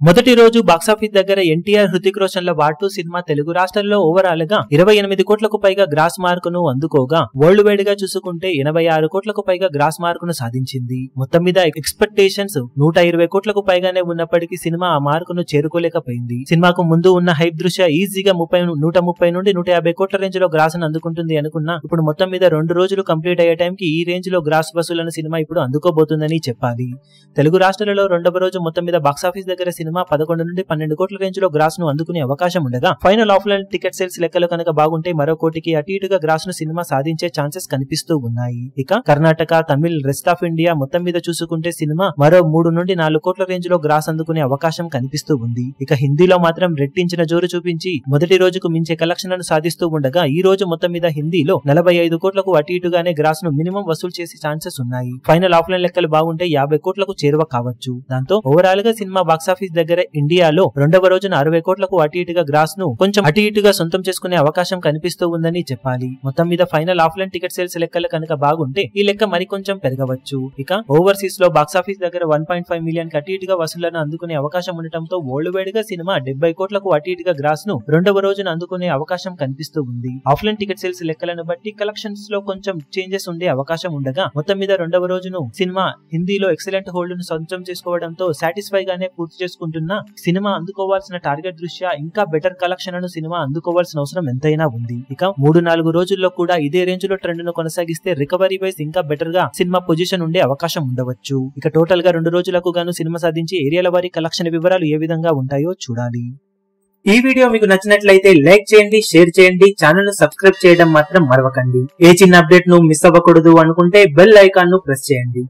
మొదటి రోజు బాక్సాఫీస్ దగ్గర ఎన్టీఆర్ హృతిక్ రోషన్ ల వార్ 2 సినిమా తెలుగు రాష్ట్రాల్లో ఓవరాల్ గా 28 కోట్లకు పైగా గ్రాస్ మార్కును అందుకోగా వరల్డ్ వైడ్ గా చూసుకుంటే 86 కోట్లకు పైగా గ్రాస్ మార్కును సాధించింది. మొత్తం మీద ఎక్స్పెక్టేషన్స్ 120 కోట్లకు పైగానే ఉన్నప్పటికీ సినిమా ఆ మార్కును చేరుకోలేకపోయింది. సినిమాకు ముందు ఉన్న హైప్ దృష్ట్యా ఈజీగా 130 నుండి 150 కోట్ల రేంజ్ లో గ్రాస్ అందుకుంటుంది అనుకున్నా ఇప్పుడు మొత్తం మీద 2 రోజులు కంప్లీట్ అయ్యే టైంకి ఈ రేంజ్ లో గ్రాస్ వసూలను సినిమా ఇప్పుడు అందుకోబోతుందని చెప్పాలి. తెలుగు రాష్ట్రాలలో రెండవ రోజు మొత్తం మీద బాక్సాఫీస్ దగ్గర సినిమా 11 నుండి 12 కోట్ల రేంజ్ లో గ్రాస్ ను అందుకునే అవకాశం ఉండగా ఫైనల్ ఆఫ్లైన్ టికెట్ సేల్స్ లెక్కలు కనుక బాగుంటే మరో కోటికి అటు ఇటుగా గ్రాస్ ను సినిమా సాధించే ఛాన్సెస్ కనిపిస్తూ ఉన్నాయి. ఇక Karnataka, Tamil, rest of India మొత్తం మీద చూసుకుంటే సినిమా మరో 3 నుండి 4 కోట్ల రేంజ్ లో గ్రాస్ అందుకునే అవకాశం కనిపిస్తూ ఉంది. ఇక హిందీలో మాత్రం రెట్టించిన జోరు చూపించి మొదటి రోజుకు మించే కలెక్షన్లను సాధిస్తూ ఉండగా ఈ రోజు మొత్తం మీద హిందీలో 45 కోట్లకు అటు ఇటుగానే గ్రాస్ ను మినిమం వసూలు చేసే ఛాన్సెస్ ఉన్నాయి. ఫైనల్ ఆఫ్లైన్ లెక్కలు బాగుంటే 50 కోట్లకు చేరువ కావచ్చు. దాంతో ఓవరాల్ గా సినిమా బాక్సాఫీస్ దగ్గర ఇండియాలో రెండవ రోజున 60 కోట్లకు అటు ఇటుగా గ్రాస్ ను కొంచెం అటు ఇటుగా సొంతం చేసుకునే అవకాశం కనిపిస్తూ ఉందని చెప్పాలి. మొత్తం మీద ఫైనల్ ఆఫ్లైన్ టికెట్ సేల్స్ లెక్కలు కనుక బాగుంటే ఈ లెక్క మరికొంచెం పెరగవచ్చు. ఇక ఓవర్సీస్ లో బాక్సాఫీస్ దగ్గర 1.5 మిలియన్ అటు ఇటుగా వసూళ్లను అందుకునే అవకాశం ఉండటంతో వరల్డ్ వైడ్ గా సినిమా 70 కోట్లకు అటు ఇటుగా గ్రాస్ ను రెండవ రోజున అందుకునే అవకాశం కనిపిస్తూ ఉంది. ఆఫ్లైన్ టికెట్ సేల్స్ లెక్కలను బట్టి కలెక్షన్స్ లో కొంచెం చేంజెస్ ఉండే అవకాశం ఉండగా మొత్తం మీద రెండవ రోజును సినిమా హిందీలో ఎక్సలెంట్ హోల్డ్ ను సొంతం చేసుకోవడంతో సాటిస్ఫై గానే పూర్తి చేసుకుంటున్న సినిమా అందుకోవాల్సిన టార్గెట్ దృష్ట్యా ఇంకా బెటర్ కలెక్షన్ ను సినిమా అందుకోవాల్సిన అవసరం ఎంతైనా ఉంది. ఇక 3-4 రోజుల్లో కూడా ఇదే రేంజ్ లో ట్రెండ్ ను కొనసాగిస్తే రికవరీ వైజ్ ఇంకా బెటర్ గా సినిమా పొజిషన్ ఉండే అవకాశం ఉండవచ్చు. ఇక టోటల్ గా 2 రోజులకు గాను సినిమా సాధించి ఏరియాల వారి కలెక్షన్ వివరాలు ఏ విధంగా ఉంటాయో చూడాలి. ఈ వీడియో మీకు నచ్చినట్లయితే లైక్ చేయండి, షేర్ చేయండి, ఛానల్ ను సబ్స్క్రైబ్ చేయడం మాత్రం మరవకండి. ఏ చిన్న అప్డేట్ ను మిస్ అవ్వకూడదు అనుకుంటే బెల్ ఐకాన్ ను ప్రెస్ చేయండి.